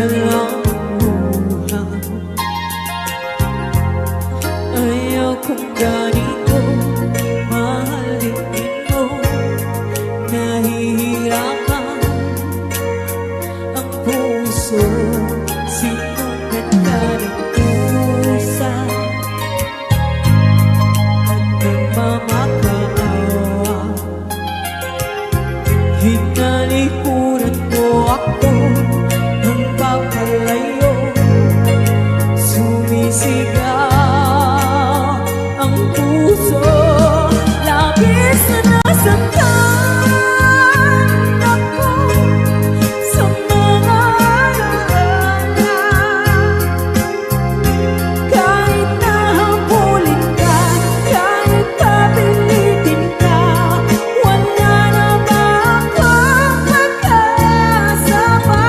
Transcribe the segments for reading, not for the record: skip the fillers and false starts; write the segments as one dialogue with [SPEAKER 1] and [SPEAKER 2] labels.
[SPEAKER 1] yan lang buhay. Ayaw kong ganito mahalin mo. Nahihirapan ang puso. Sinong ganda ng pusa at nagmamakaawa. Hinalikuran mo ako ng papalayo. Sumisigaw ang puso. Labis na nasaktan ako sa mga alaala. Kahit nahabulin ka, kahit papilitin ka, wala na ba akong magkasama?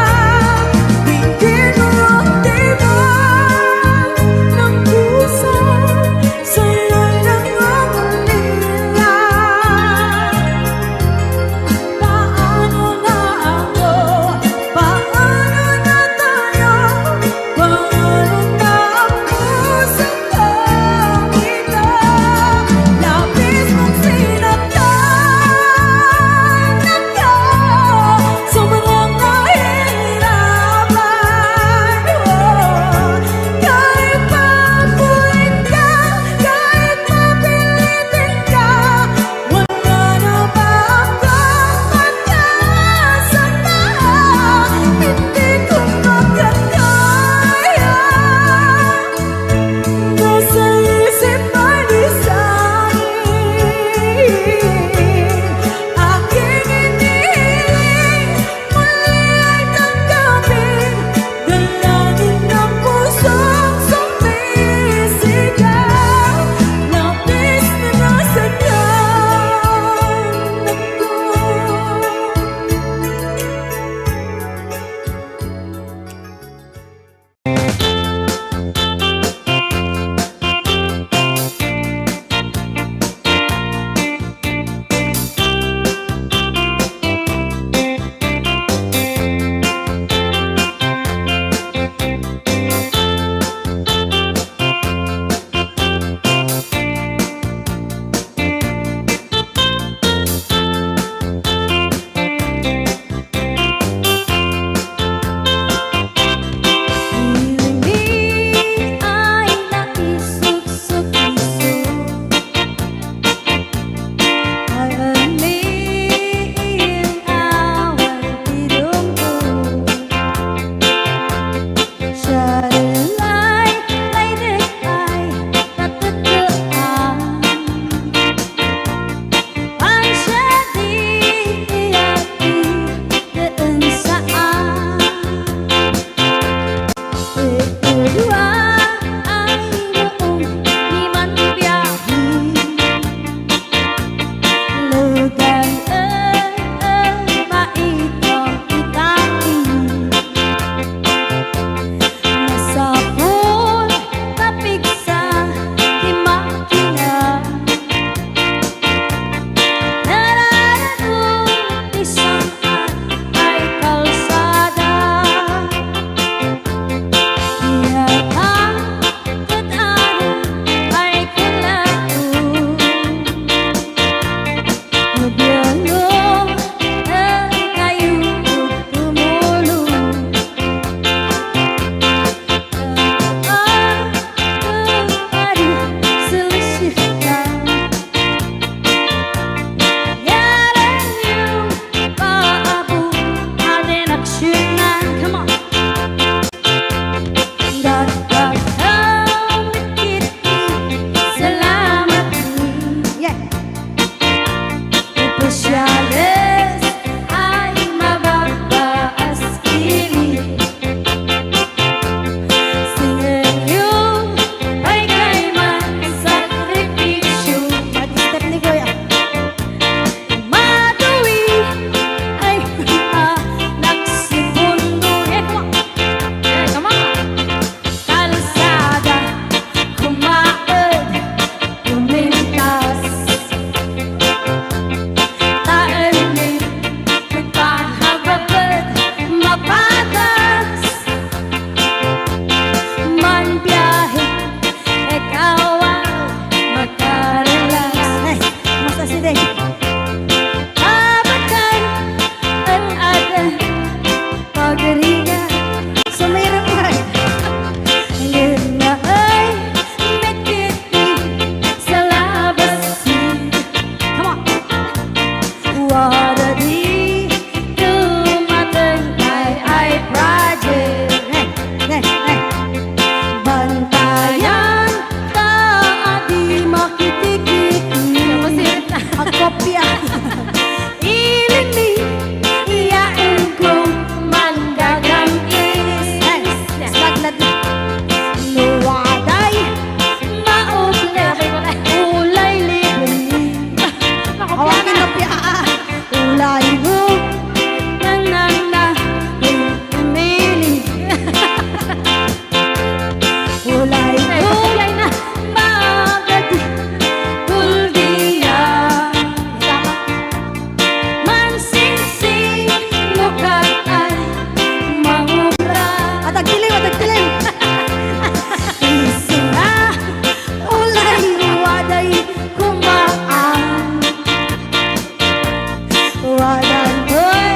[SPEAKER 1] Iwanan ko'y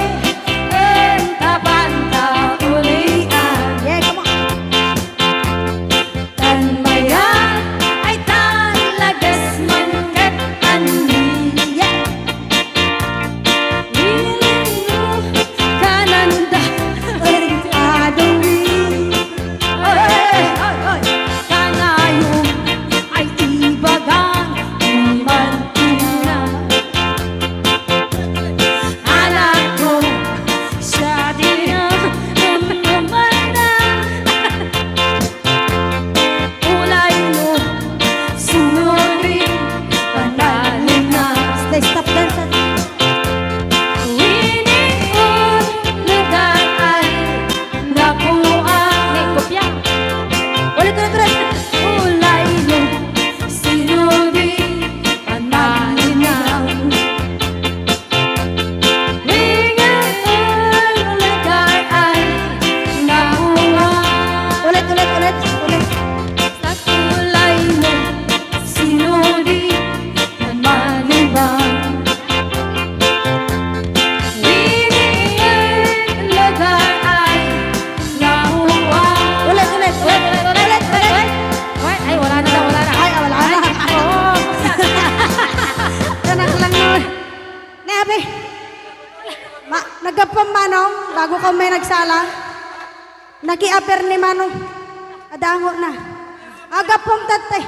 [SPEAKER 1] entapan ulian. Yeah, come on. Tanbayan ay talagas man kat ani. Yeah. Willing mo kananda ay adawi. Kanayong ay ibagang imantina. Anak ko siya din ang umana. Ulay mo sunurin panalin na. Stop dancing. Winion lugar ay nakuha. Kopya. Ulit. Ulay mo sinurin panalin na. Winion lugar ay nakuha. Ulit. Sa kulay mo sinurin panalin na. Winion lugar ay nakuha. Ulit. Ay, wala na. Ay, wala na. Oo. Tanak lang nun. Nabi. Nagapang manong, bago ka may nagsala. Nag-i-appear ni manong. Adango na. Agapong tatay.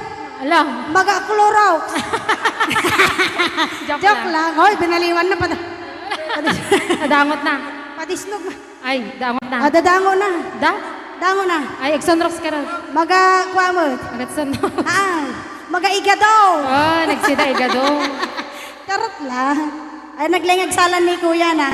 [SPEAKER 2] Alam,
[SPEAKER 1] Maga-kluraw.
[SPEAKER 2] joke
[SPEAKER 1] Joke
[SPEAKER 2] lang.
[SPEAKER 1] lang. Hoy, binaliwan na pa.
[SPEAKER 2] Nadangot na.
[SPEAKER 1] Padisnog na.
[SPEAKER 2] Ay, dangot na.
[SPEAKER 1] Dadango na.
[SPEAKER 2] Da?
[SPEAKER 1] Dango na.
[SPEAKER 2] Ay, Exonrox ka rin.
[SPEAKER 1] Maga-kwamot.
[SPEAKER 2] Nagsunod.
[SPEAKER 1] Maga-igadaw.
[SPEAKER 2] Oh, nagsida igado.
[SPEAKER 1] Karot lang. Ay, naglingag salan ni kuya na.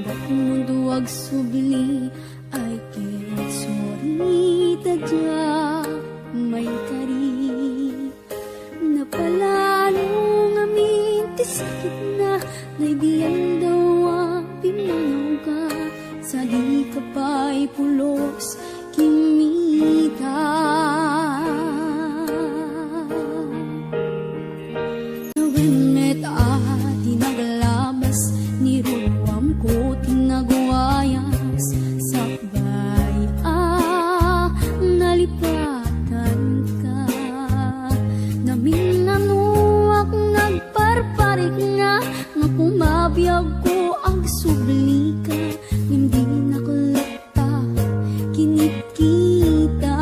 [SPEAKER 3] Dat mundo ag subli ay ket sorry tadya may kari napalalo ngamin ti sakit na naibiyan daw ang pinanaw ka sa di ka pa'y pulos kimita nawenmet tinagalabas ni ruwam ko tinagwayas sakbay nalipatan ka namin nanuak nagparparik nga nga kumabiyag ko ang subli ka hindi nakulata kinikita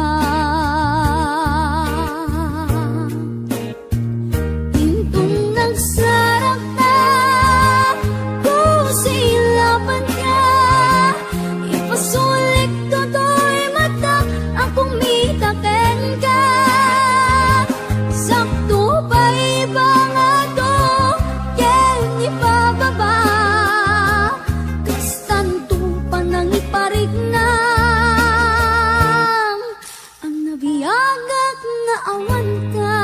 [SPEAKER 3] hintong nagsarap na ko sa ilapan ka ipasulik toto'y mata ang kumitaken ka sakto pa iba nga to ken ipababa kastanto pa nang iparig na ang nabiyagak nga awan ka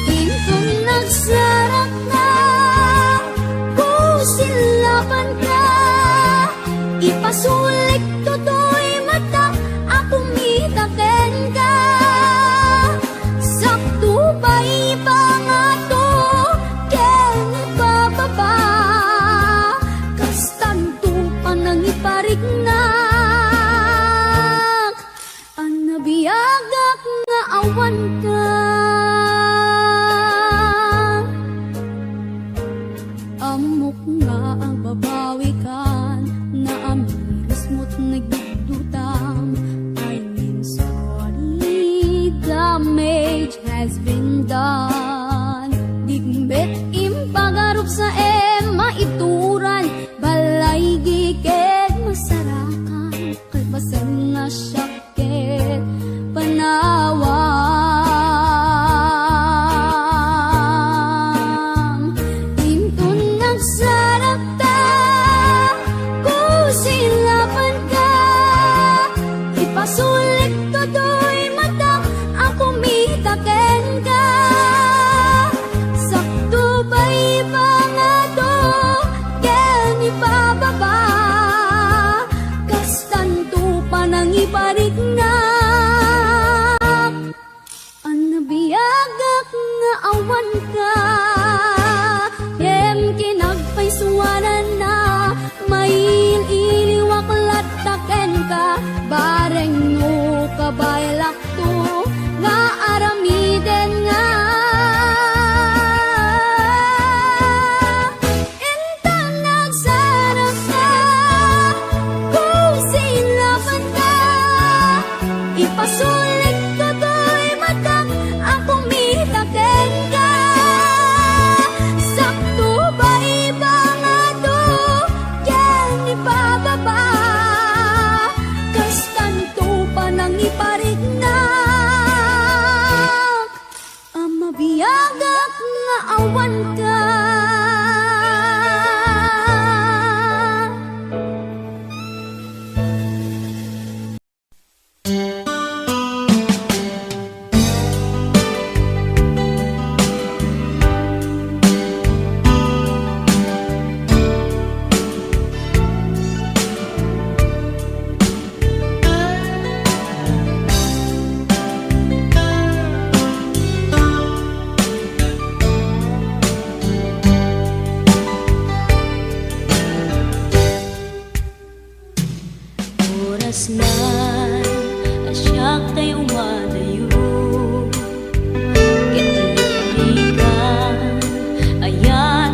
[SPEAKER 3] hintong nagsarap na ko silapan ka ipasulik toto'y mata ang kumitaken ka sakto pa iba nga to ken ipababa kastanto pa nang iparig na ang nabiyagak nga awan ka amok nga ang babawi kan na amiris mo't nagdudutam I mean sorry damage has been done digbet impagarup sa maituran balay gigit masarakan kay basan nga syakit panawam hintong nagsarap ta ko silapan ka ipasulik toto'y mata ang kumitaken ka sakto ba iba nga to ken ipababa kastanto pa nang iparig na ang nabiyagak nga awan ka yem kinagpaisuanan na mail iliwak lataken ka bareng no kabaylak to nga aramiden nga intang nagsarap ka ko silapan ka ipasulik toto'y mata ang kumitaken ka sakto ba iba nga to ken ipababa kastanto pa nang iparig na ang mabiyagak nga awan ka
[SPEAKER 4] Ayat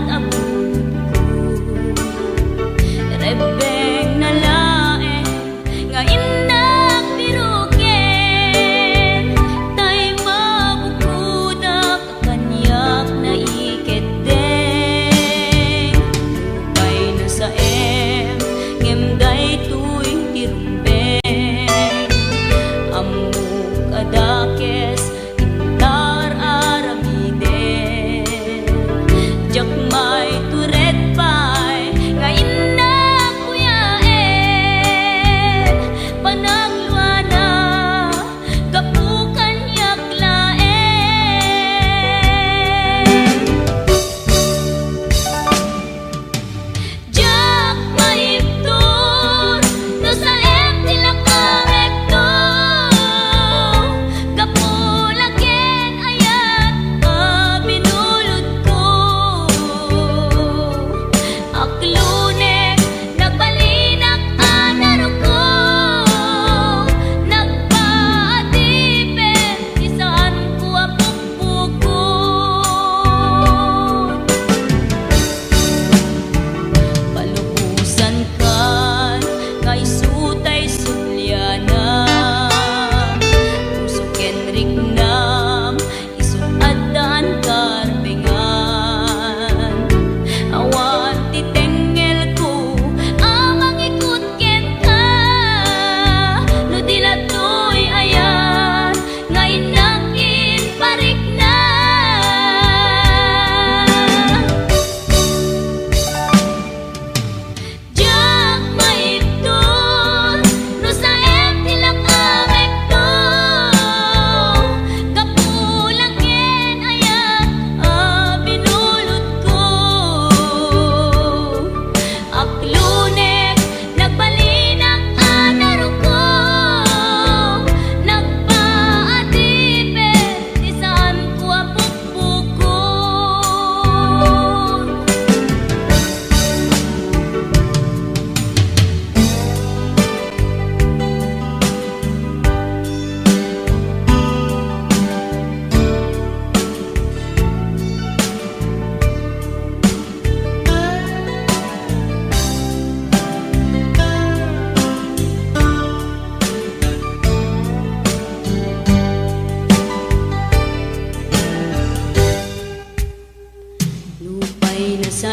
[SPEAKER 3] na sa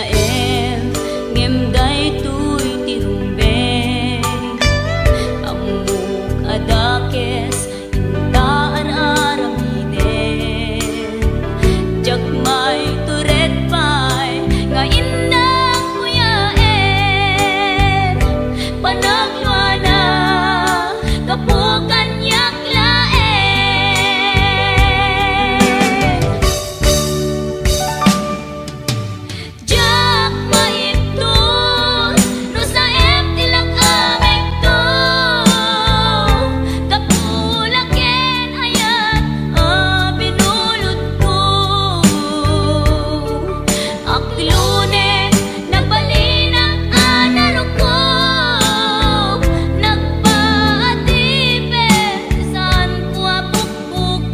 [SPEAKER 3] ngem day tuy tirumbeng amuk adakes intaan aramiden jak may turet pay nga indang kuyaen panagluana kapukan yak laen jak maipton no sa tilang aming to kapulaken ayat binulod ko aklune nagbalinang anaro ko nagpaatipe saan ko apukpukod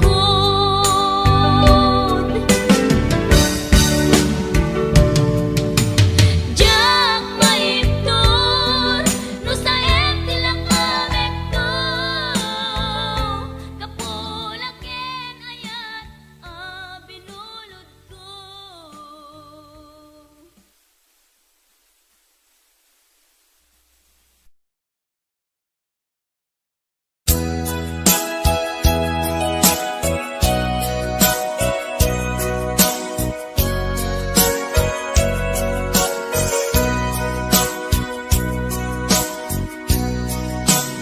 [SPEAKER 3] jak maipton no sa tilang aming to kapulaken ayat binulod ko.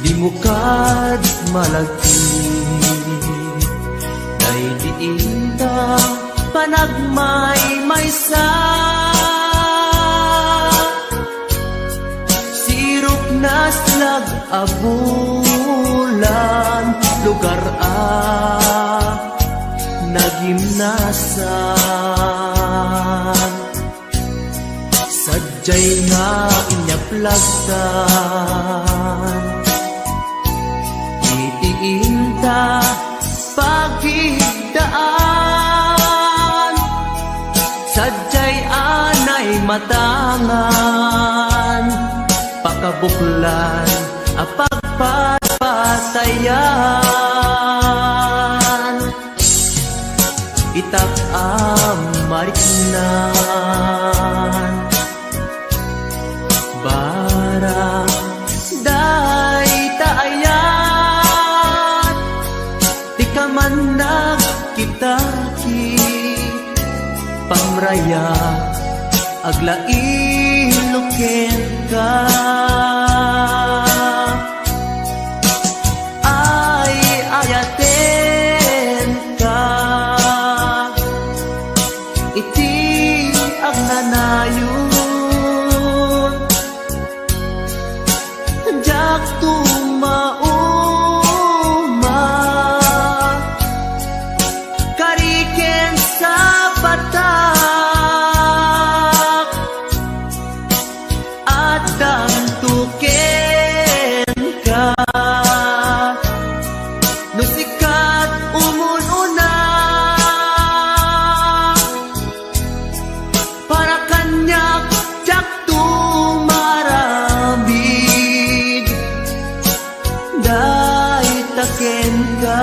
[SPEAKER 4] Di mo kad malagti Day diinta panagmay maysa Sirok na slag abulan Lugar nagimnasan Sadyay nga inyaplagtan Itiinta pagigdaan Sadyay anay matangan Pakabuklan apagpapatayan Itak mariknan Barang day taayat Di ka man nagkitaki Pamraya aglailuken ka Ay ayaten ka Iti ang nanayon Jak tumauma Kariken sa batak At damtuken ka Nusikat umununa Para kanyak jak tumarambig Day taken ka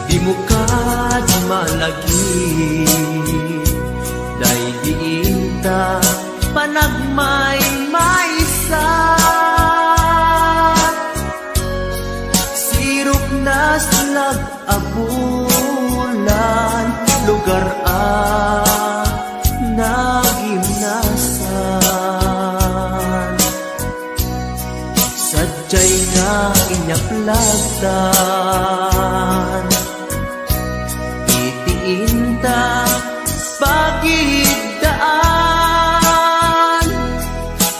[SPEAKER 4] Di mo kad malagi Day diinta panagmay maysa Sirok na slag abulan Lugar nagimnasan Sadyay nga kanya plagdan. Itiinta pagidaan,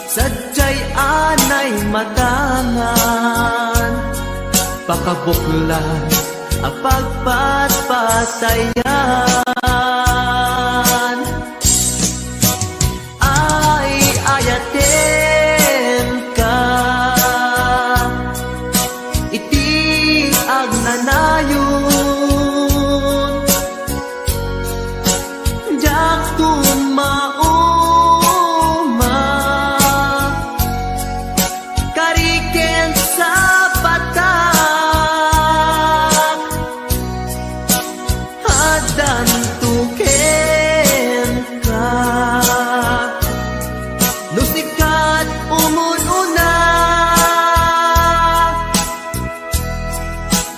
[SPEAKER 4] sadyay anay matangan, pakabuklan ang pagpatpatayan. Ay ayaten ka, iti agnanayon, jak tumauma, kariken sa patak, hadan tuken ka, nusikat umununa,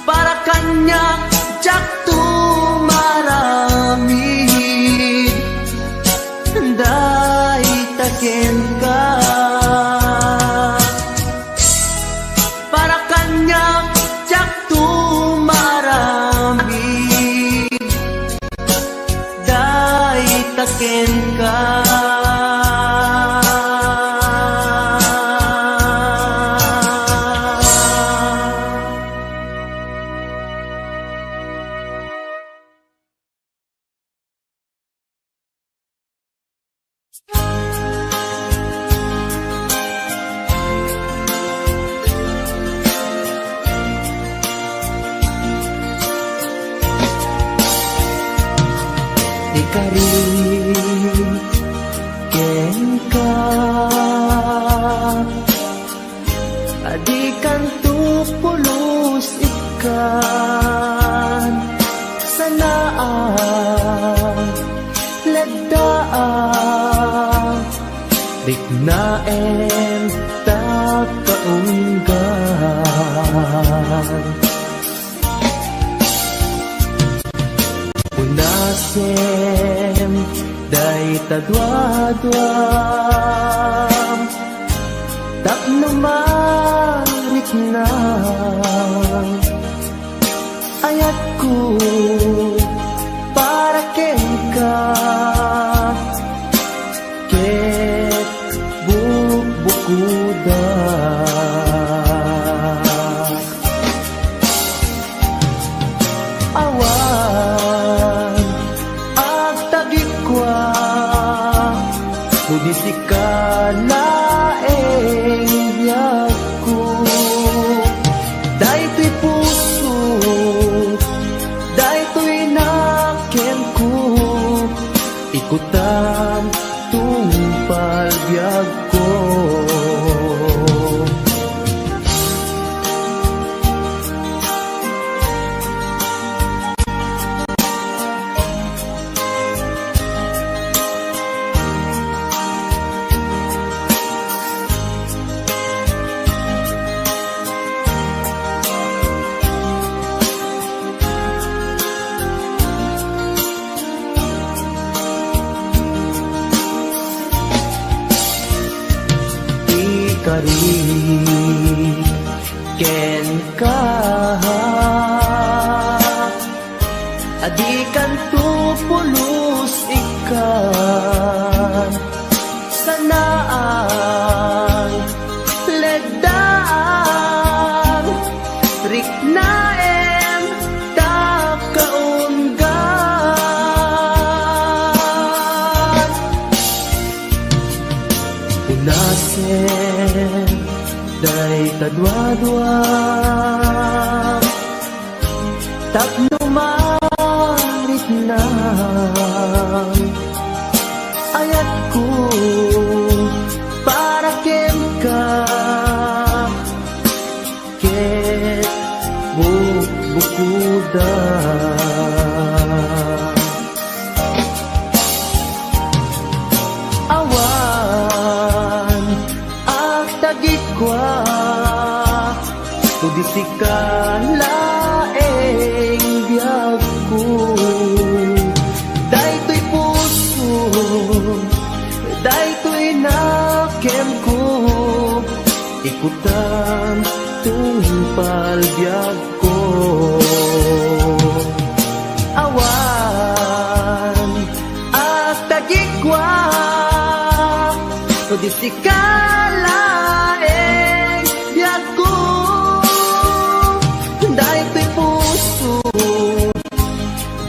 [SPEAKER 4] para kanya jak tumaramid, day taken ka, para kanya jak tumaramid, day taken ka. Ikarin ken ka, adikan tupulos ikan, sanaan ladaan, riknaen takaunggan. Unasem day tadwadwam, tapno marik na ayat ko para ken ka, ket bukuda. Awan agtagikwa, kudisi ka laeng biyagko, daytoy puso, daytoy naken ko, ikutan tungpal biyagko. Ikarin ken ka, adikan tupulos ikan, sanaan ledaan, riknaen takaunggan. Unasem day tadwadwam, tapno marit na ayat ko para ken ka, ket bukuda. Awan agtagikwa, kudisi ka laeng biyagko, daytoy puso, daytoy naken ko, ikutan tungpal palbiag ko. Awan at tagikwa o di sikalaeng biyag ko. Dahil to'y puso,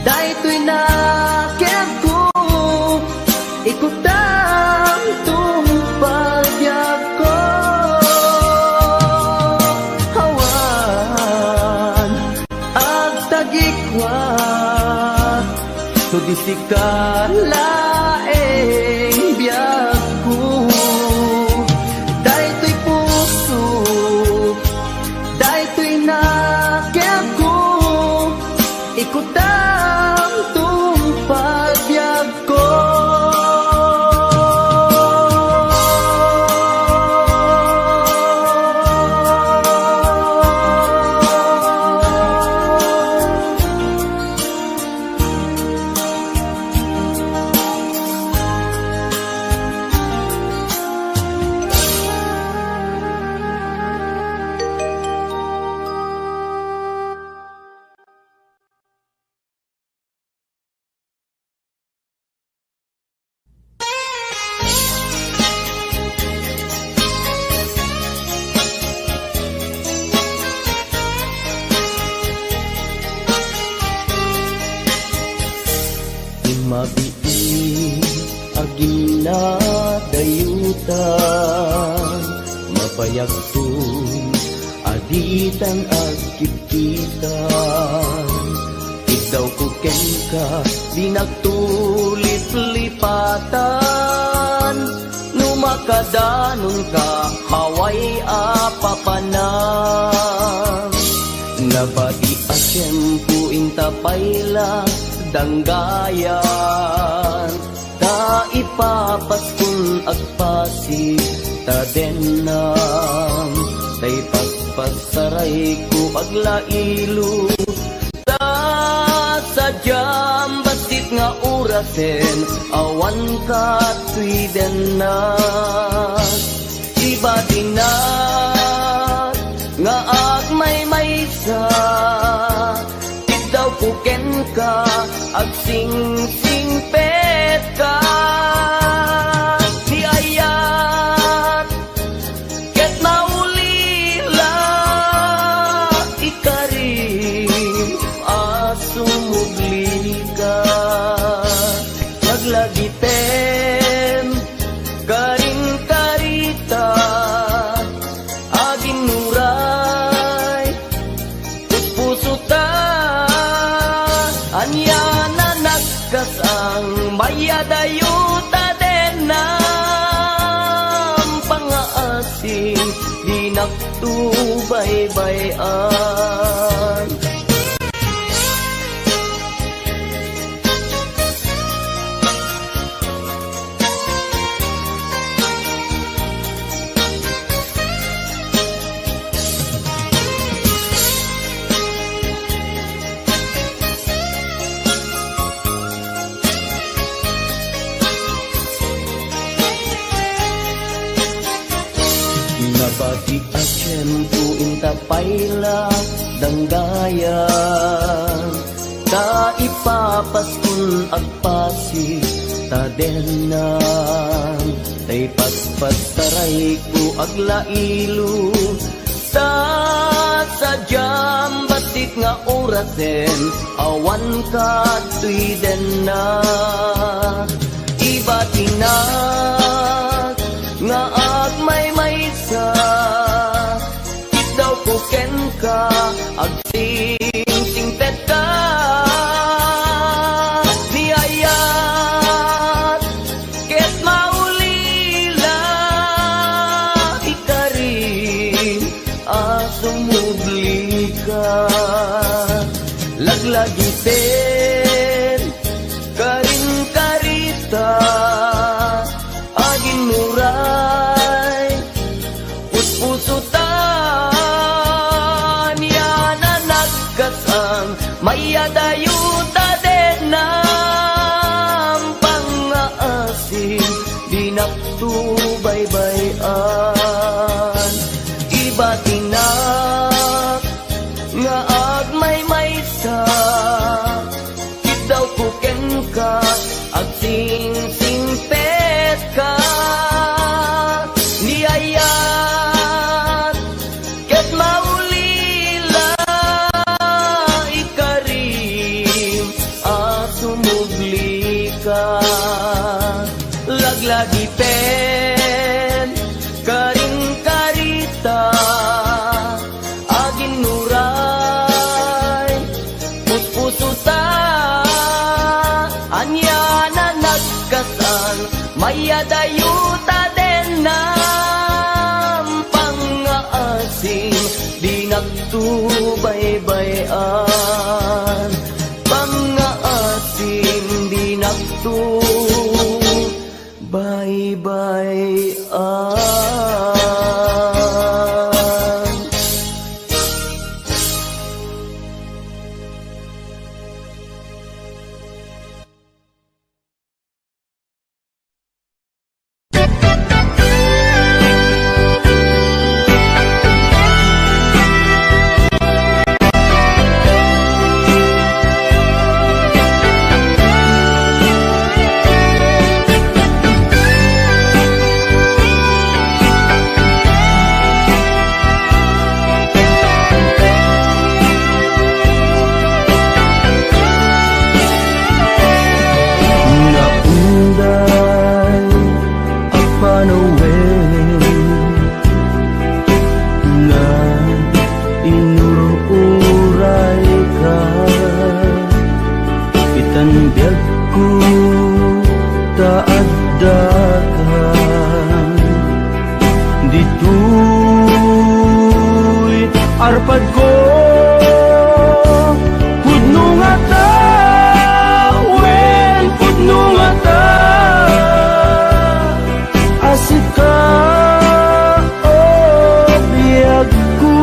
[SPEAKER 4] dahil to'y nakeb ko, ikutang tong palbiag ko. Hawan at tagikwa so di sikalaeng biyag ko. Dahil to'y puso, dahil to'y nakeb ko, ikutang tong palbiag ko. Mabiin aging na dayutan, mapayagtun aditan agkititan. Ikaw ko ken ka di nagtulit-lipatan, numakadanon ka haway apapanang. Nabati asyempo intapayla danggayan, ta ipapaskun agpasig ta denam, tay pagpasaray ko aglailo, ta sadyam basit nga orasen, awan ka tuy denas. Iba dinat nga agmay-maysa, daw kuken ka ag sing pet ka. Di ayat ket maulila ikarim asumugli ka. Maglagiten karing karita aging nuray puso ta. Anya na nagkasang mayadayuta denam, pangaasing di naktubaybayan. Nabati asyempo intapayla danggayan, ta ipapaskun agpasig ta denam, tay paspasaray ko aglailo, ta sadyam basit nga orasen, awan ka tuy denam. Iba tinag nga agmay-maysa, daw kuken ka ag sing-singpet ka. Niyayat ket maulila ikarim asumugli ka. Laglagiten karin karita aging nuray puspusutan. Yan na nagkasang mayadayuta denam, pangaasim di naktubaybayan. Iba tinak agmay maysa daw kuken ka ag sing-singpet ka niyayat ket maulila ikarim asumugli ka laglagi pen karing karita agin nuray puspusuta anya na nagkasan mayadayuta den ng pangaasim di nagtubaybayan pangaasim di nagtubaybayan. Arpad ko pudno nga ta wen pudno nga ta asika biyag ko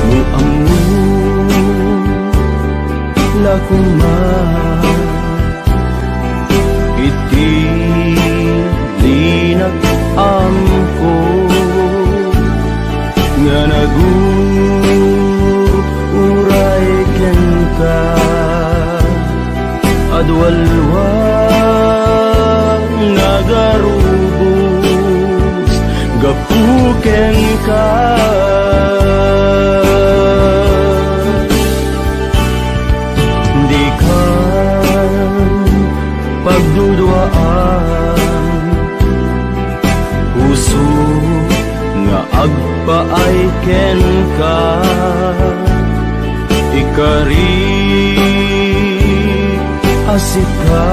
[SPEAKER 4] muamu lakuma iti linak amko nga naguray ken ka adwalwang nagarubos gapuken ka di ka pagduduaan puso nga agpaay ken ka ikari asika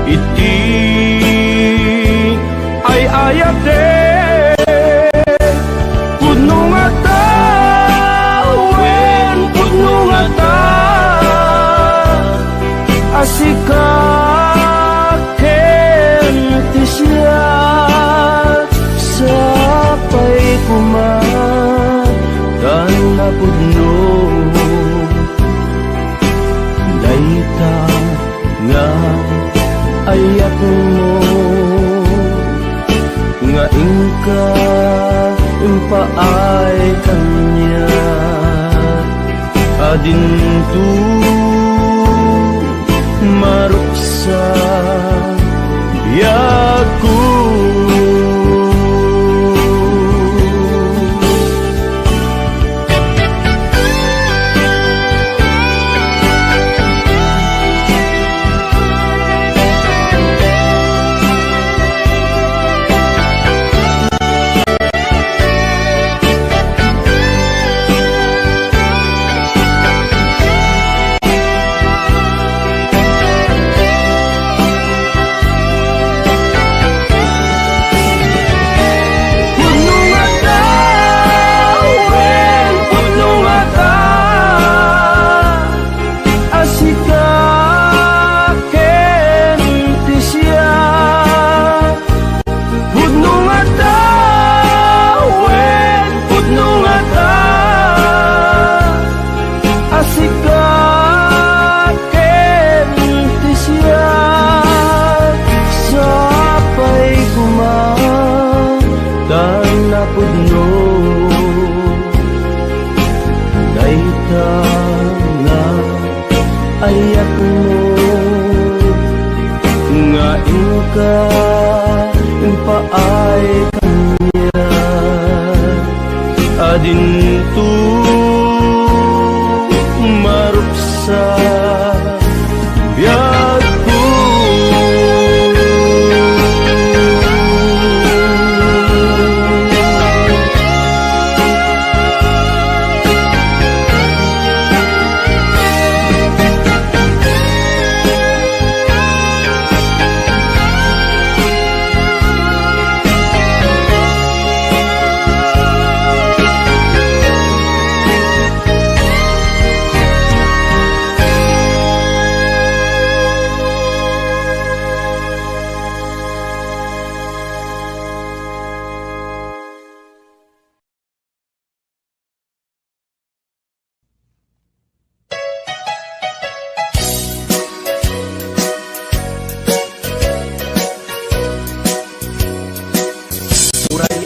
[SPEAKER 4] iti ay ayate pudno nga ta wen pudno nga ta asika ken ti siya sapay kumatan na pudno dayta nga ayak mo nga ingka impaay kanya adintu maruksa biyaku dinto maruksa biag ko.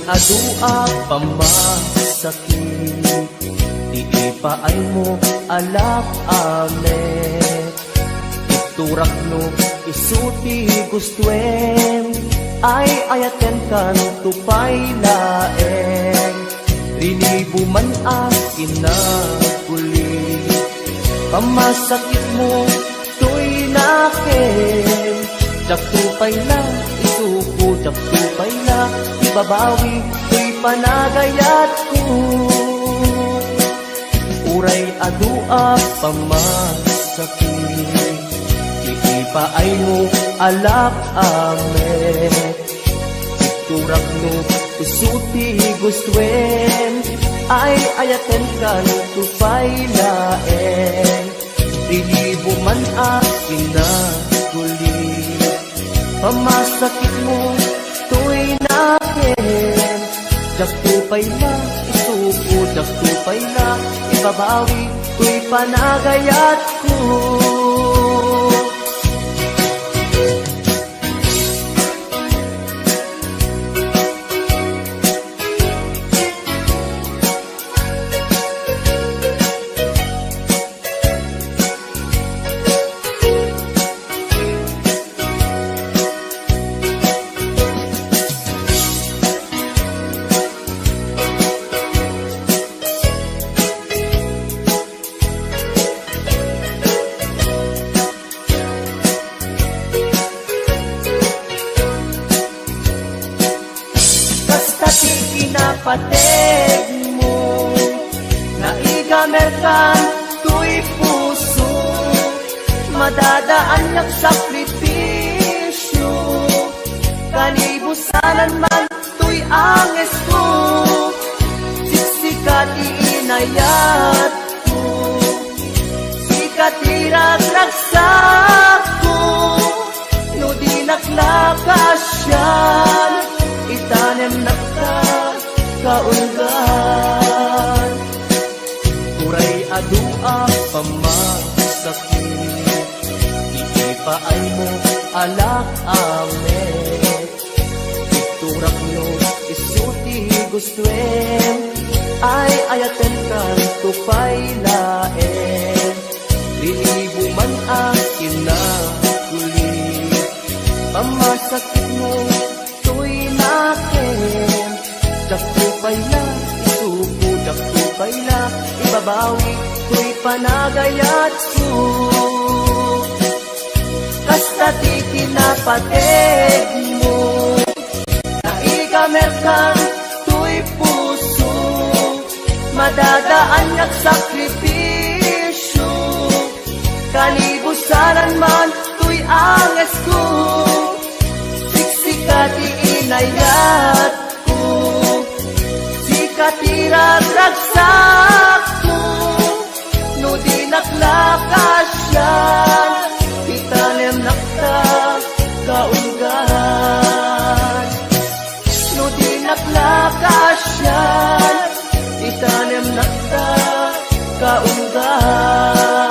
[SPEAKER 4] Adua pamasakit, iipaay mo alak ame. Iturak no isuti gustuen, ay ayaten kan tupay laeng. Rinibo man akin na kuli, pamasakit mo to'y nakin. Jak tupay na isuko, jak tupay na ibabawi, ko'y panagayat ko. Uray adua pamasakit, iipaay mo alak ame. Iturak no isuti gustuen, ay ayaten kan tupay laeng. Rilibo man akin na kuli, pamasakit mo to'y nakin. Jak tupay na isuko, jak tupay na ibabawi, ko'y panagayat ko. Pateg mo, naigamerkan to'y puso, madadaan ng sakripisyo. Kanibusanan man to'y anges ko, siksikat iinayat ko, sikat iragraksak ko, no di naklakasyan, itanem nakta kaulgan. Uray adua pamasakit, iipaay mo alak ame. Iturak no isuti gustuen, ay ayaten kan tupay laeng. Rinibo man akin na kuli, pamasakit mo to'y nakin. Jak tupay na isuko, jak tupay na ibabawi, ko'y panagayat ko. Kasta ti kinapateg mo, naigamerkan to'y puso, madadaan ng sakripisyo. Kanibusanan man to'y anges ko, siksikat iinayat ko, katiragraksak ko, no di naklakasyan, itanem nakta kaulgan. No di naklakasyan, itanem nakta kaulgan.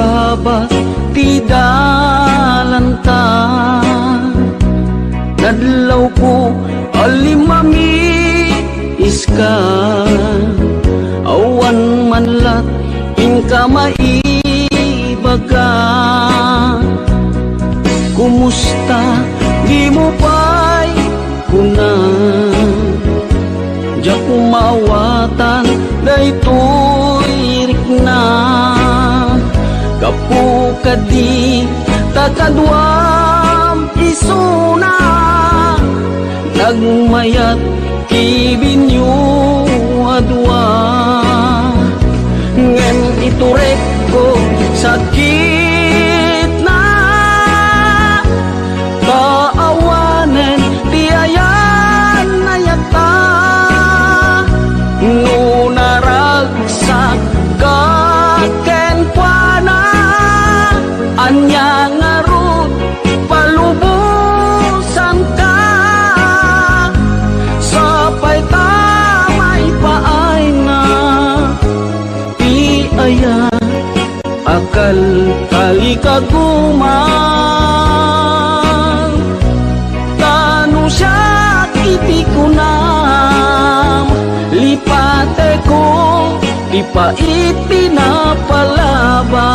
[SPEAKER 5] sabat ti dalanta, nadlaw ko alimami iska, awan manlat inka maibaga. Kumusta di mo pa'y kuna, diyak mawatan daytoy rikna. Kapu kadi takadwam isuna, nagmayat kibinyo adwa. Ngem iturek ko sakit na, kaawanen tiayan na yata. No naragsak kaken kuana, anya ngarut palubusan ka. Sapay tamay paay na aya, akal kali kaguman. Tanu siya kiti kunam, lipate ko ipaiti na palabas.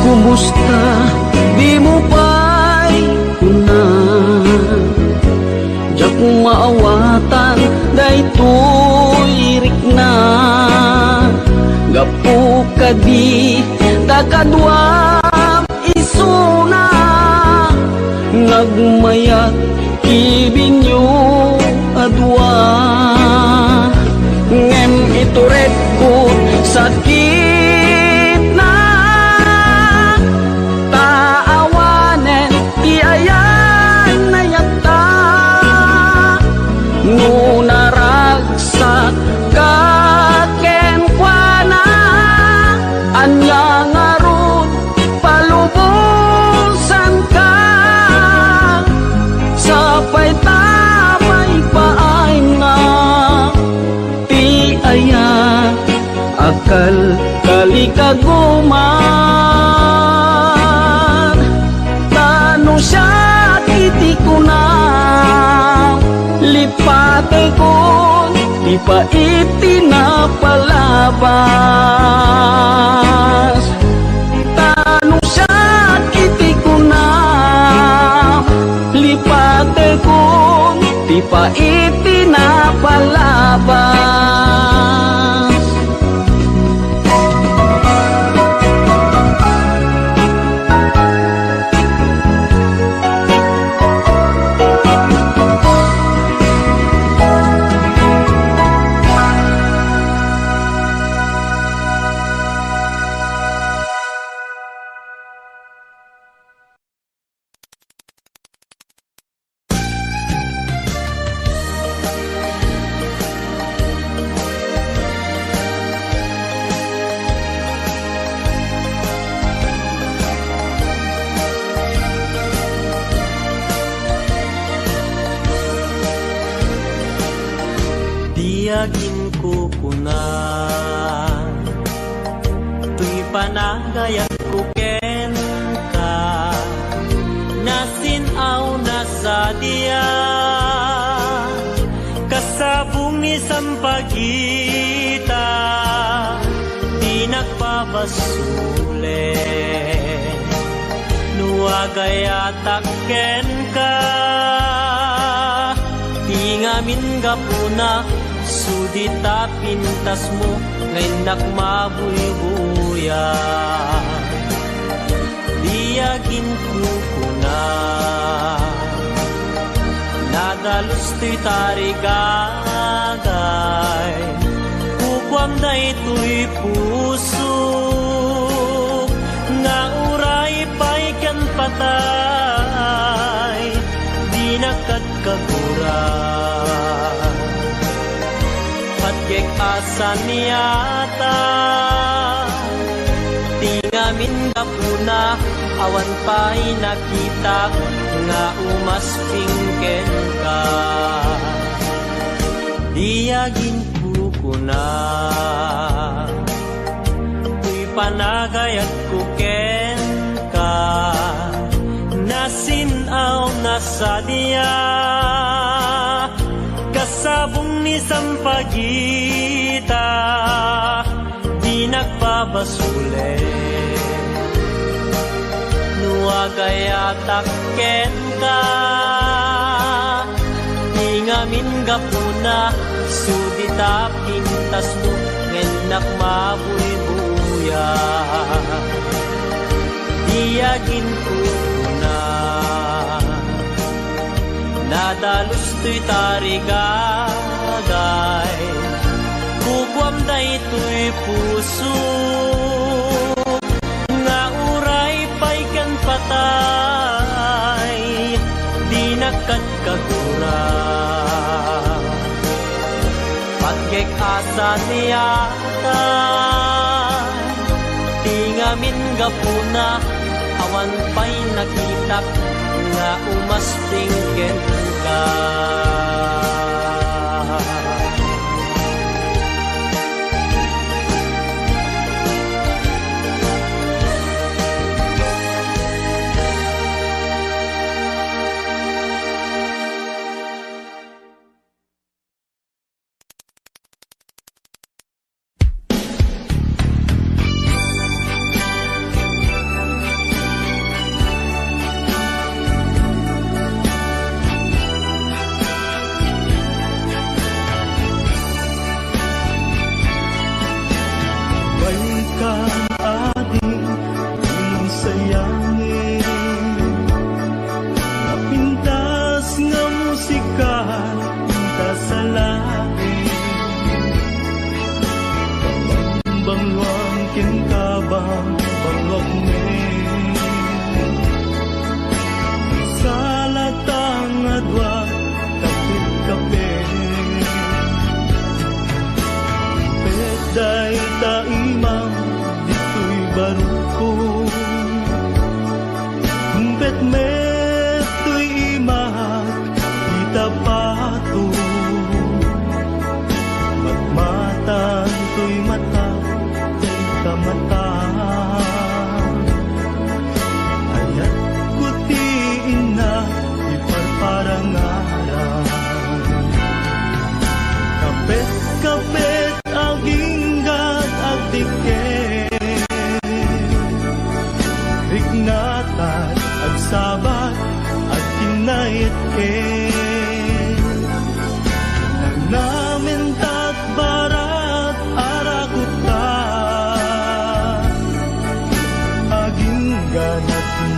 [SPEAKER 5] Kumusta di mo pa'y kuna, diyak maawatan daytoy rikna. Gapu kadi takadwam isuna, nagmayat kibinyo adwa. Ngem ituret ko sakit na, taawanen ti ayan na yata. No naragsak kaken kuana, anya ngarut palubusan ka. Sapay tamay paay na ti aya, akal kali kaguman. Tanu siya kiti kunam, lipate kon ipaiti na palabas. Tanu siya kiti kunam, lipate kon ipaiti na palabas.
[SPEAKER 6] Tiyagin ko kuna, tuy panagayan ko ken ka, nasinaw na sa diya, kasabong ni sampagita, di nagpapasule, nuagayatak ken ka, tingamin gapuna, sudita pintas mo ngay nakmabuy-buya. Diyagin kuna, nadalos to'y tarigagay, kukwam na ito'y puso, nga uray pa'y kan patay. Pagyek asan niyata Tingamin kapuna Awan pa'y nakita Nga umaspingken ka Diyagin kukuna Uy panagayat kuken ka Nasinaw na sa diya Kasabong ni Sampagita Di nagpabasule Nuagayatak ken ka Ingamin gapuna Sudita pintas mo Ngenak mabuy-buya Diyagin ko na Nadalus to'y tarigagay Kukwam da ito'y puso Nga uray pa'y kan patay Di nakagkagura Pagyek asa niyata Tingamin gapuna Awan pa'y nakitak Nga umaspingken ka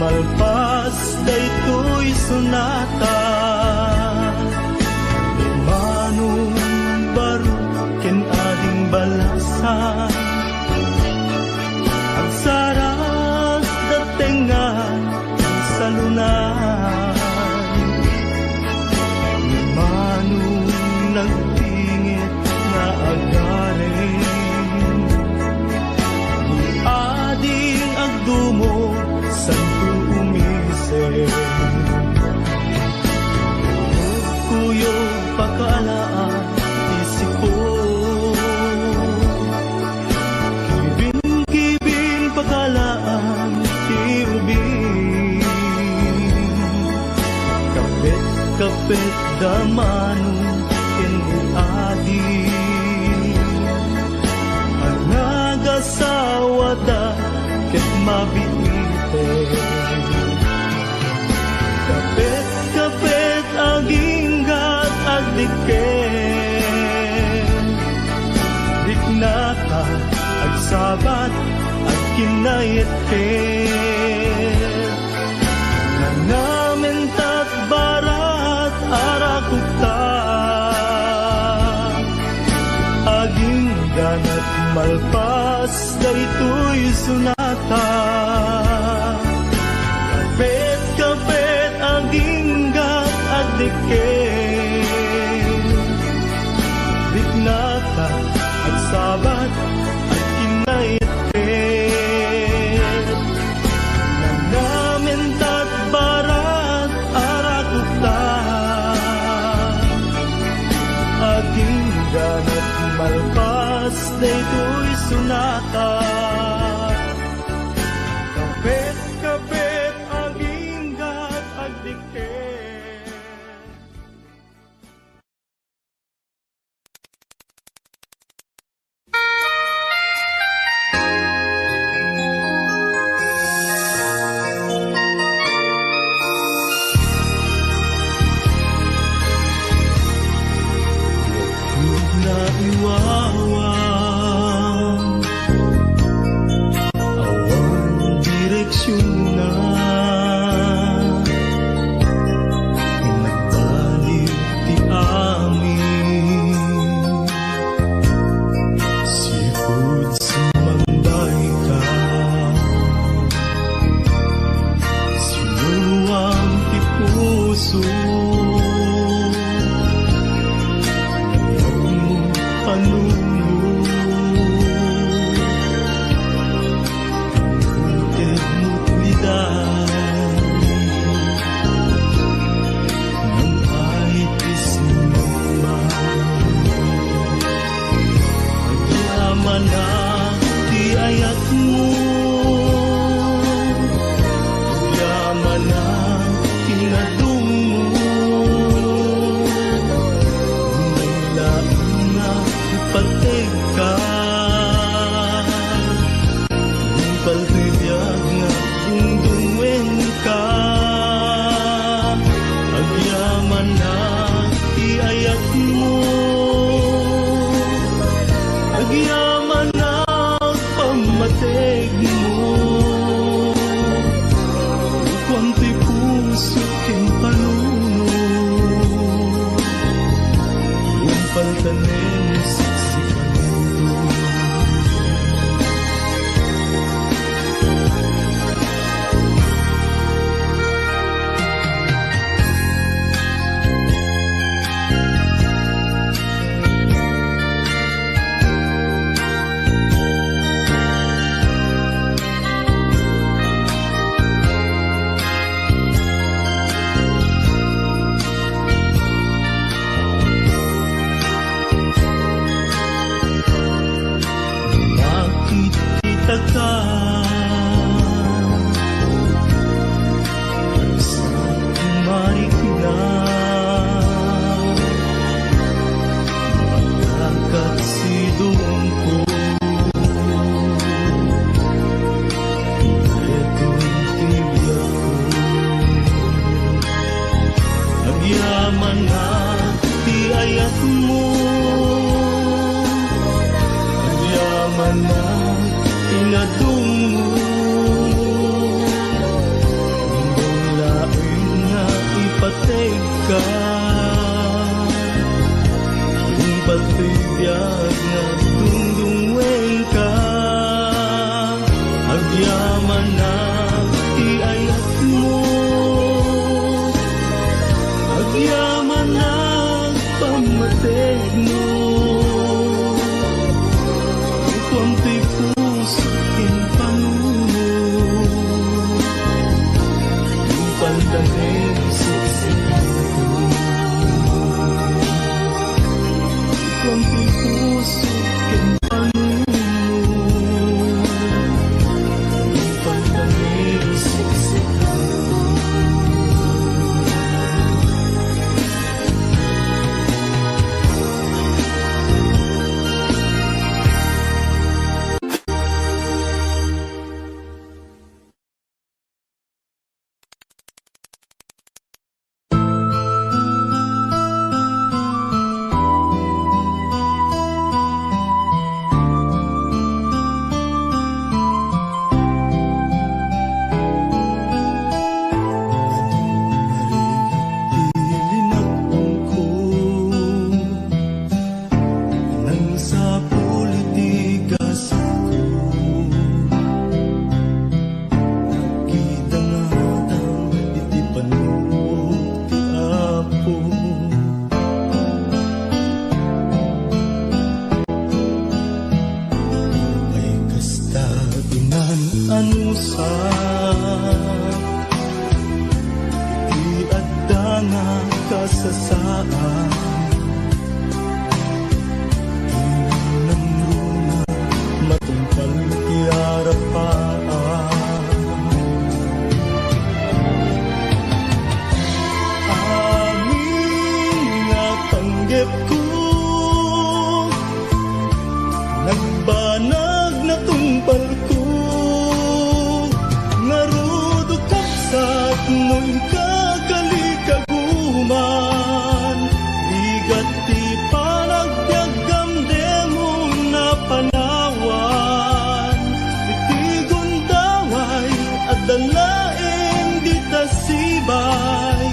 [SPEAKER 7] Malpas daytoy sunata Manong baro ken ading balasan Agsaras datengan sa lunan Manong nagtingit na agarin Ni ading agdumo Santo umisip Kuyog pagkaalaan isip ko Kibin pagkalaan tiubin Kapit damanong kinuadi Anagasawa da ket mabiit Kapit aginggat agdiken Diknata agsabat agkinayetken Nanamintat barat arakuta Aginggan at malpas daytoy sunata Kapit aginggat agdiken nata at sabat at kinaitin namin tat barat arakuta aking ganat malpas daytoy sunata kapit aging gat agdikit. Naiwawang awang direksyon na nagbalik ti amin sipud sumambay ka sinuwang ti puso ka. Iti adda nga kasasaan, tinamruna matungkal ti arapaan. Amin nga panggep ko, nagbanag na tungpal ko, ngarudo kapsat mo'y kagalikaguman, ligat ti panagbiagam demo na panawan, iti gundaway at dalaeng di tasibay,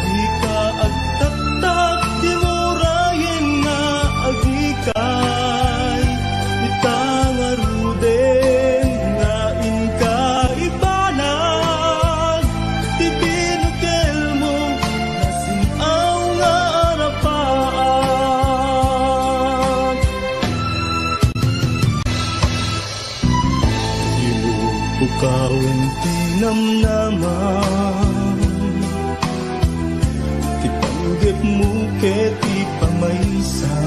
[SPEAKER 7] di ka agtaktak di murayin na agikay, itangaruden nga inka ibanag, ti binukel mo nasinaw nga arapaan. Ilubukawen ti namnaman, ti panggep mo ket ti pamaysa,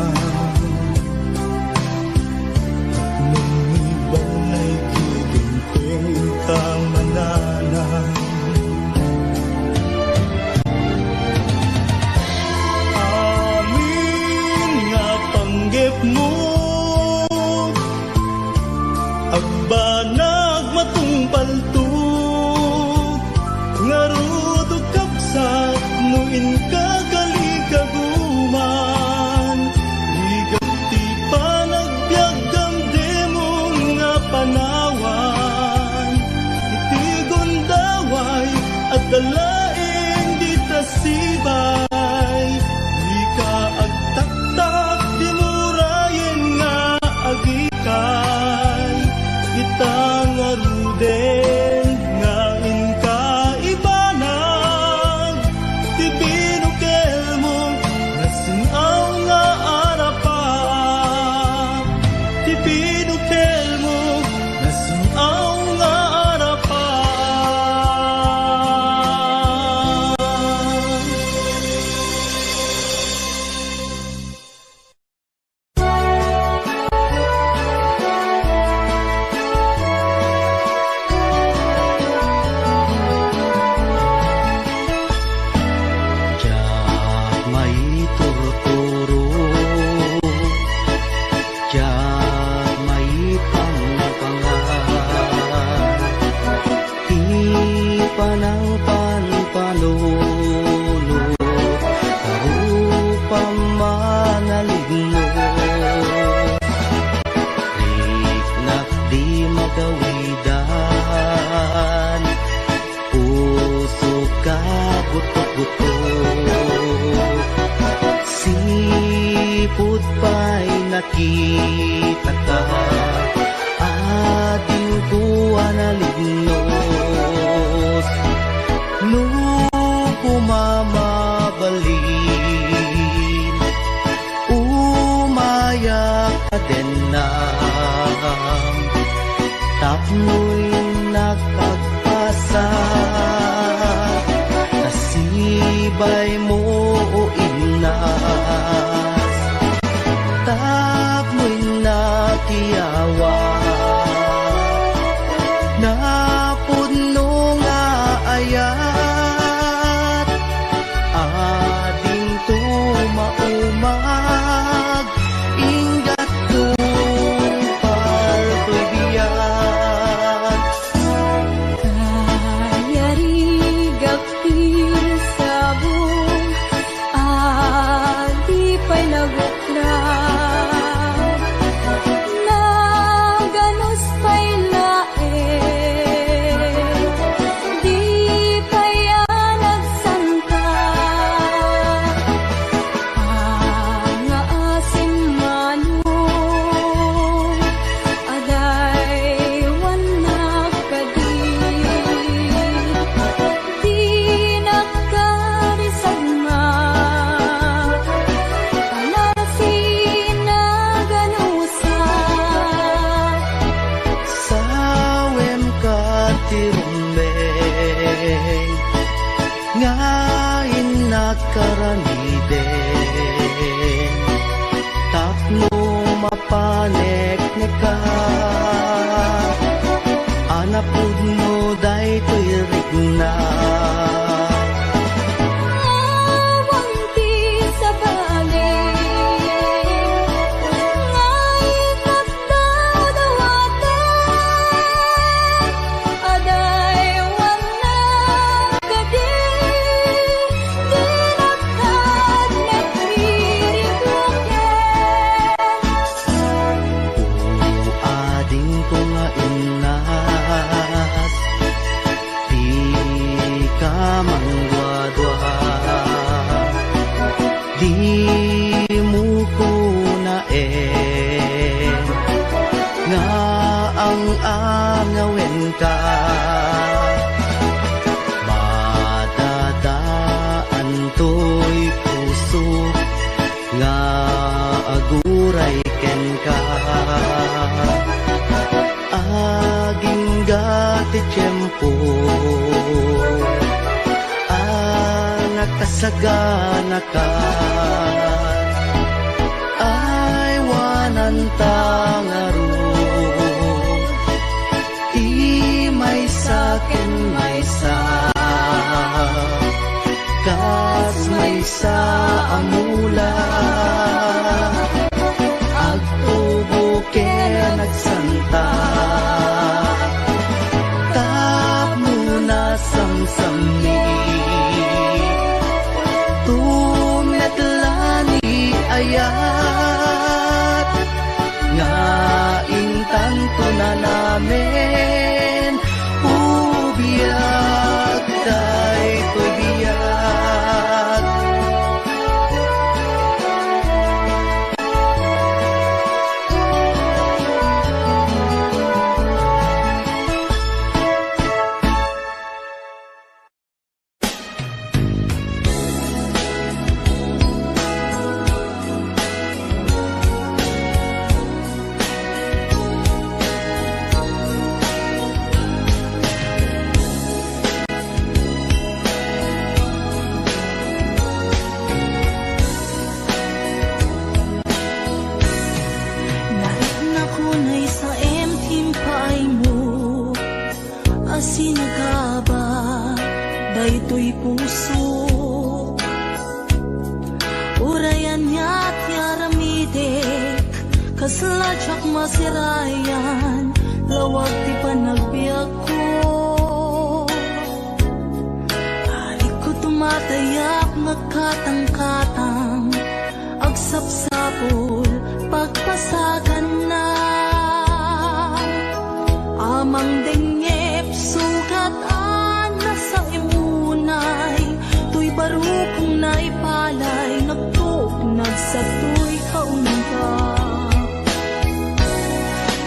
[SPEAKER 7] nangibay giginteng kang mananan. Amin nga panggep mo, agbanag matungpal to, ngarudo kapsat no in kagalikaguman, ligat ti panagbiagam demon nga panawan, iti gundaway at dalaeng di tasibay, di ka agtaktak di murayen nga agikay, itangaruden nga inka ibanag, ti binukel mo nasinaw nga arapaan, ti binukel mo nasinaw nga arapaan.
[SPEAKER 5] Diyak may turturo, diyak may pangpangan, ti panang panpanulo, karupang manaligno, riknak di magawidan, puso ka buto-buto, sipot pa'y nakita ka, ating kuha na lignos, nung kumamabalin, umayak ka din na, tapno'y nakagpasa, nasibay mo o inas, tapno'y nakiyawa, napuno nga ayat, ading tumaumag, ingat tupal to'y biyat.
[SPEAKER 3] Kayarigak pisabong, adi pa'y naguklan.
[SPEAKER 5] mapanek neka anak pudno day to'y rigna. Angawin ka madadaan to'y puso nga aguray ken ka aging gati tiyempo nakasagana ka ay wanan tangaro may sakin may sa kas may sa amula agtubo ken nagsanta tap muna samsami tumetlani ayat nga intanto na namin biyak tay to'y biyak
[SPEAKER 8] daytoy puso urayan niya't yaramidek kasladyak masirayan lawag ti panagbiag ko alik ko tumatayak nagkatang-katang agsapsapol pagpasagan na amang dengep sugat sa imunay tuy barukong naipalay nagtugnag sa tuy kaunta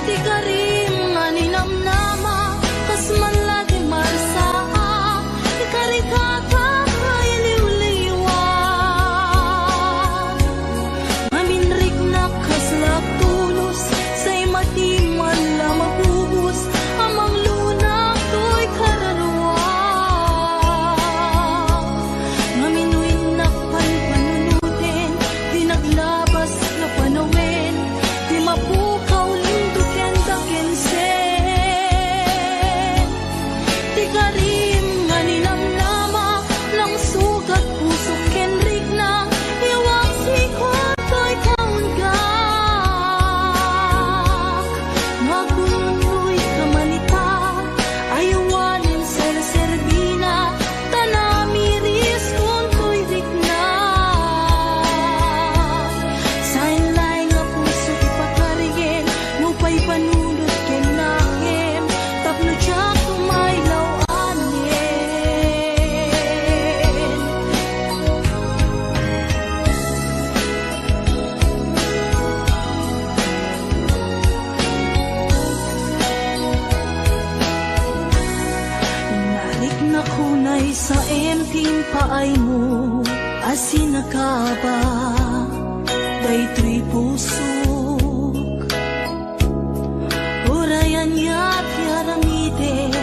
[SPEAKER 8] di ka rin nga ninamnama kas man lagi marsaa di ka rin kakakay liw-liwa maminrik na kaslak tulos sa'y matiman la mabubus amang lunak tuy kararwa sa emping paay mo asin nakaba daytoy pusok urayan ya't yaramidek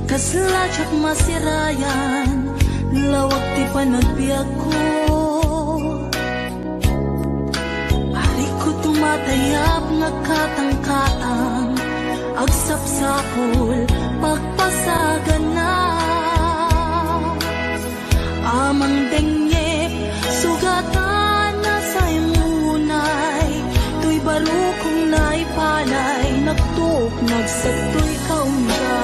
[SPEAKER 8] kasladyak masirayan lawag ti panagbiag ko ari ko Tayap nagkatangkatang agsapsapol pagpasagan na amang dengyep sugatan na sa imunay tuy baro kong naipalay nagtuk nagsatoy kaunga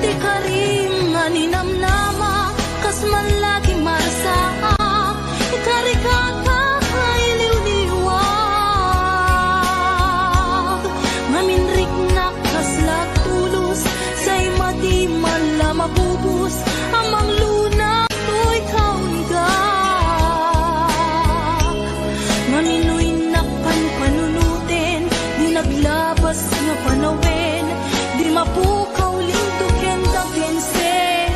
[SPEAKER 8] di karim nga ninamnama kas man lagi marsaa ikarikata mabubus amang luna to'y kaunga Ngaminoy nakpan panunutin di naglabas nga panawin di mapukaw lintukin kagensen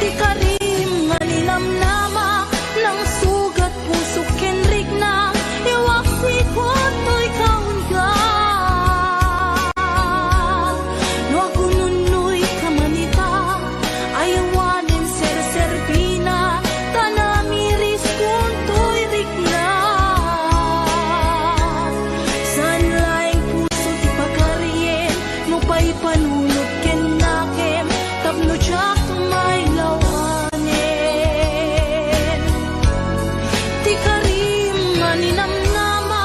[SPEAKER 8] di karim nga ninamnama ng sugat pusok kenrik na iwak sikot to'y kaunga panulot ken nakem tapno siya may lawanin ti karim nga ninamnama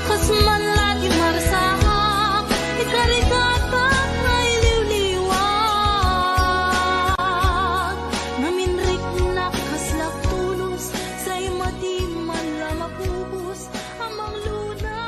[SPEAKER 8] kas man lagi marsaha ikarikata ay liwliwag naminrik na kaslak tulos sa imati man la mapubus amang luna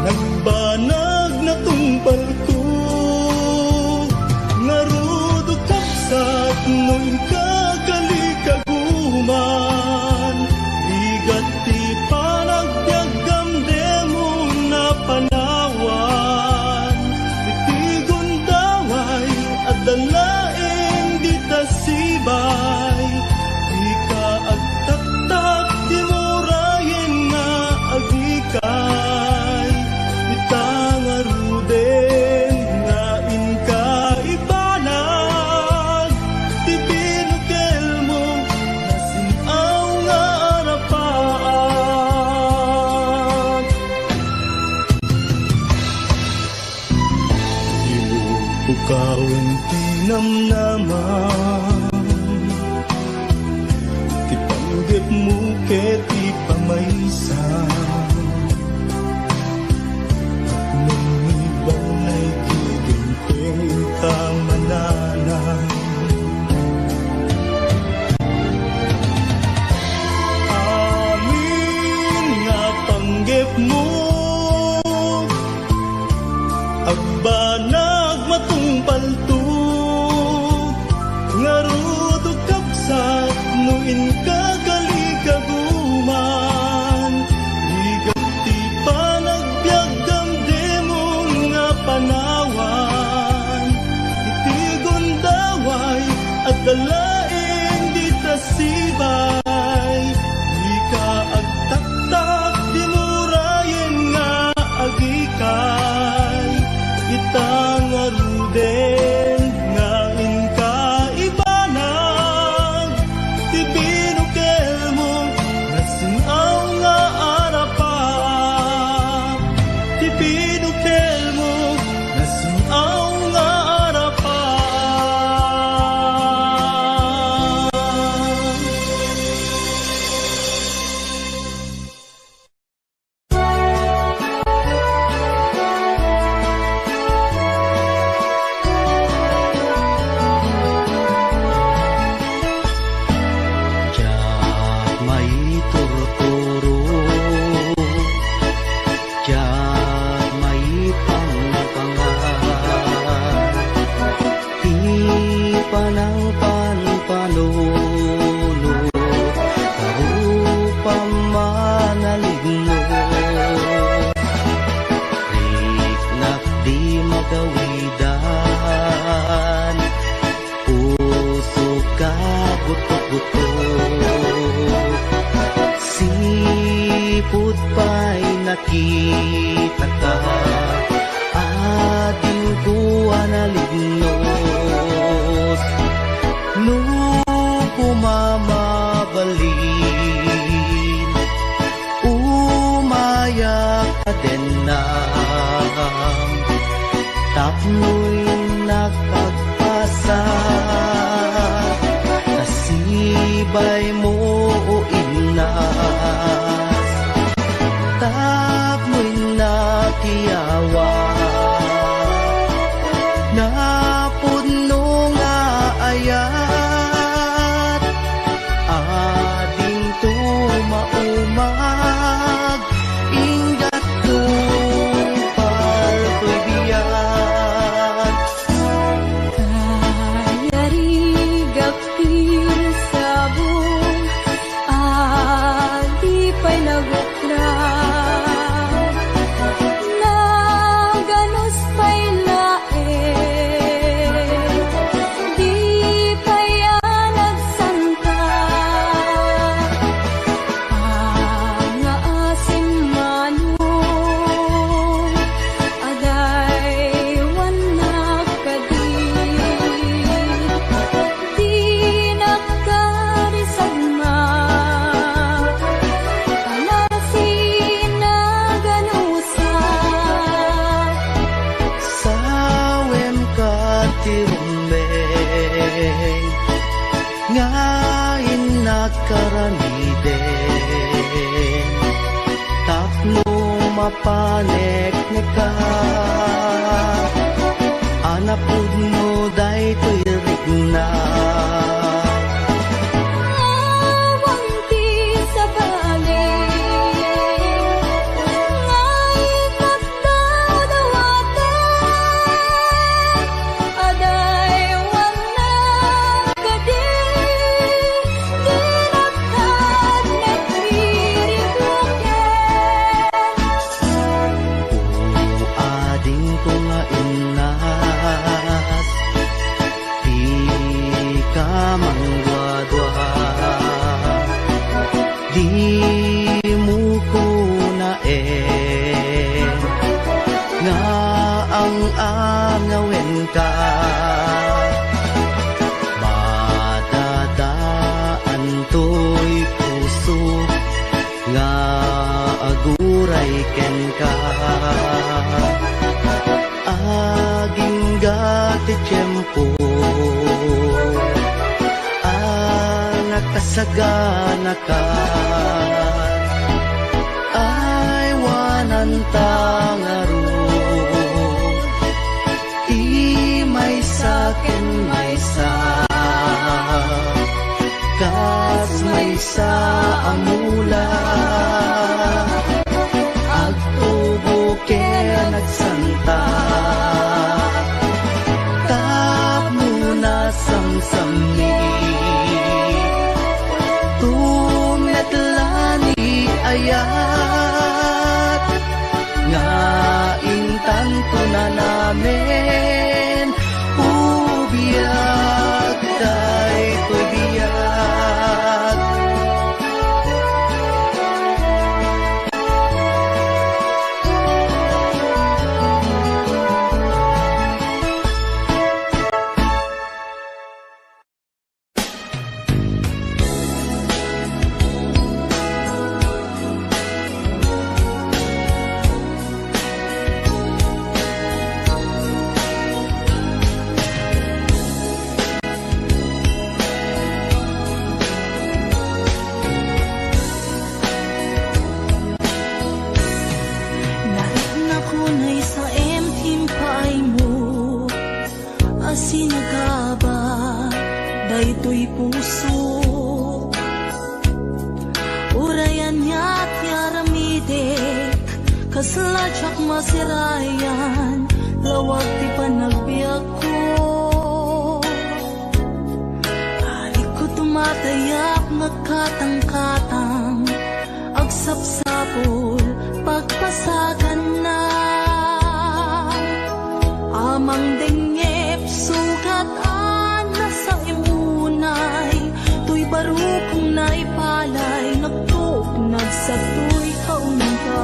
[SPEAKER 7] Nagbanag na tumpal ko Ngarudo kapsat no'y kakalikaguman Igat ti panagbiagam demo na panawan Itigon daway at dalaing di tasibay Di ka agtaktak di murayin na agikay Itangaruden nga inka ibanag Ti binukel mo nasinaw nga arapaan Ibukawin ti namnaman Ti panggip mo ket ti pamaysan Balay kiginting kamananan Amin nga panggip mo Agbanag matungpal to
[SPEAKER 5] pamanaligno Riknak di magawidan Puso ka butok-butok Sipud pa'y nakita ka Ading kuha na lignos Nung kumamabalin Umayak ka din na Tapno'y nakagpasa Nasibay mo o inas Tapno'y nakiyawa Napuno nga ayat Ading tumaumag Ingat tumpal ko'y biyak
[SPEAKER 8] Kayarigapil sabong Adi pa'y naguklan Naganos pa'y lae Di pa'y nagsanta Ang asim manong Aday wanak kadi Di nakarisagma Panasin na ganusa
[SPEAKER 5] Sawem ka tirumbeng Ngayon nakaramiden Tapno mapanek ni ka Anapud mo day to'y rigna
[SPEAKER 8] Awang ti sa balik Ngay katdadawaten Aday wanak kadi Di nakad nagpiribloken
[SPEAKER 5] Ading ko nga inas Di ka mangwadwa Di mo ko na Nga ang angawin ka Madadaan to'y puso Nga aguray ken ka Aging gati tiyempo Nakasagana ka Ay wanan tangaro Di may sakin may sa Kas may sa amula Agtubo kaya nagsanta Tap muna samsami Tumetlani ayat Nga intanto na namin Ubiyag day ko'y biyag
[SPEAKER 8] daytoy puso urayan niya't yaramidek kasladyak masirayan lawag ti panagbiag ko adik ko tumatayak nagkatang-katang sapul pagpasagan na amang dengep sugat na sa imunay tuy barukong naipalay nagtugnad sa tuy kaunga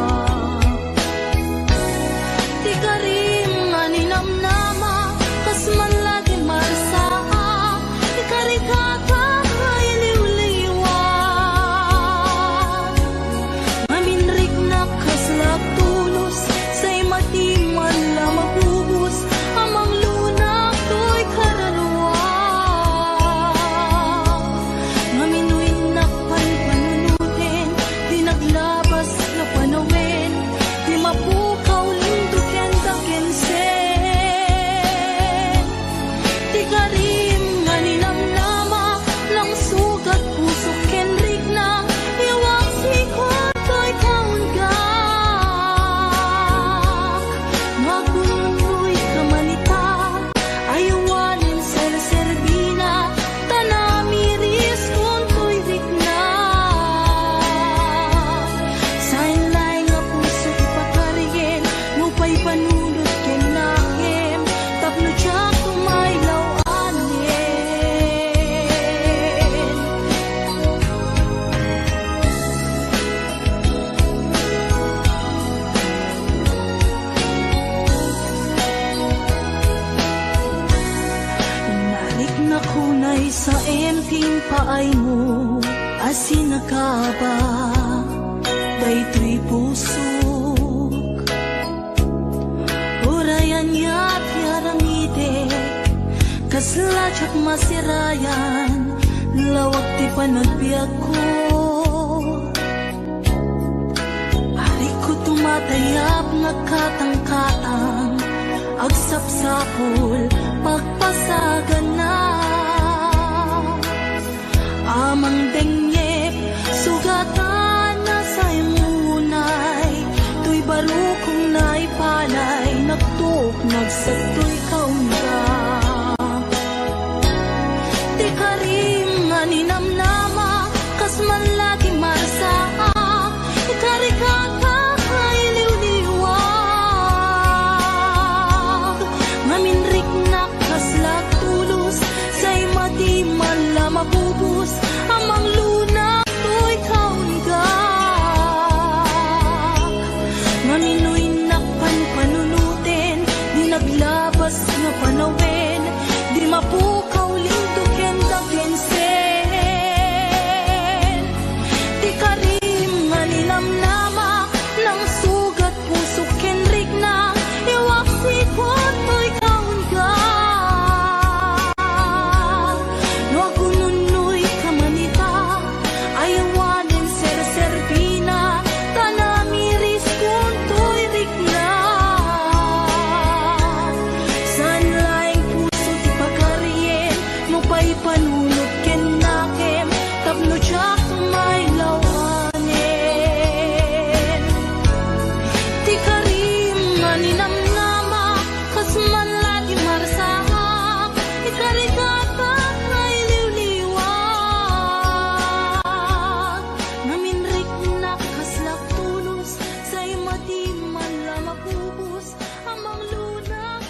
[SPEAKER 8] di ka rin nga ninamnama kas man lagi marsaa di ka rin kakay liw-liwan maminrik na kaslap tulos say matiman la magubos amang lunak to'y kararwa maminuin na panpanunutin di naglabas na panawin di mapukaw linduken dakensen di ka rin nga ninamnama lang sugat puso kenrik na iwak sikot to'y kaunga magungoy kamalita ayawanin ser-serbina tanamiris kung to'y rikna sainlay nga puso ipakarigen mupay panunod ken nakem tapno tiyak tumaylaw anin Narik na kunay sa empting paay mo asin nakaba daytoy pusok urayan ya't yaramide kasladyak masirayan lawag ti panagbiag ko ari ko tumatayap nagkatang-katang agsapsapol pagpasagan na amang dengep sugatan na sa imunay tuy barukong naipalay nagtuk nagsatoy kaunga di ka rin nga ninamnama kas man lagi marsaa ikari kakay liw-liwag maminrik na kaslak tulos say mati man la mabubos amang lunak to'y kaunga maminoy na panpanunutin di naglabas nga panawin di mapukaw linduken dakensen di ka rin nga ninamnama ng sugat puso kenrik na iwak sikot to'y kaunga wagununoy kamanita ayawanin ser-serbina tanamiris kung to'y rikna sanlaing puso ti pagkaryen mupay panunod ken nakem tapno tiyak tumaylaw anin di ka rin nga ninamnama kas man lagi marsaa ikari kakay liw-liwag maminrik na kaslak tulos say mati man la mapubos amang lunak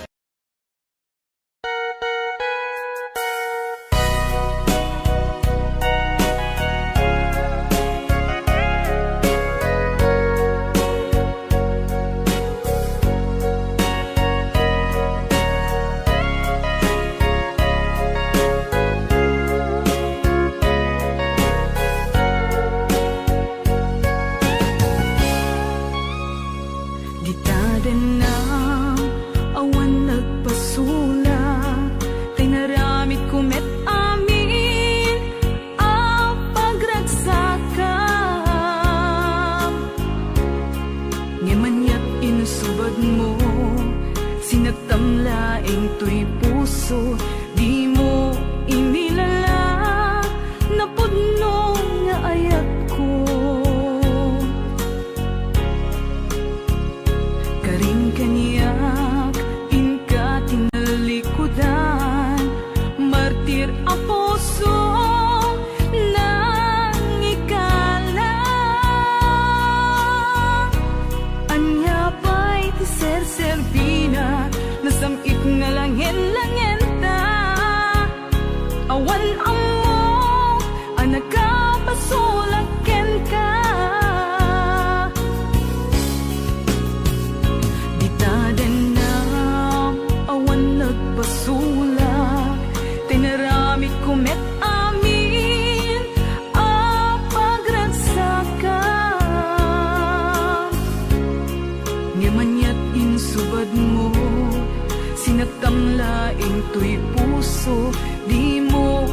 [SPEAKER 8] Gitaden na awan nagpasula kay naramit ko met amin ang pagragsakam ngemanyat inusubad mo sinagtamlaing tuy puso di mo inilala napudno nga ayat ko karing kaniyak inka tinalikudan martir ang puso nang ikala ang laing tuy puso, di mo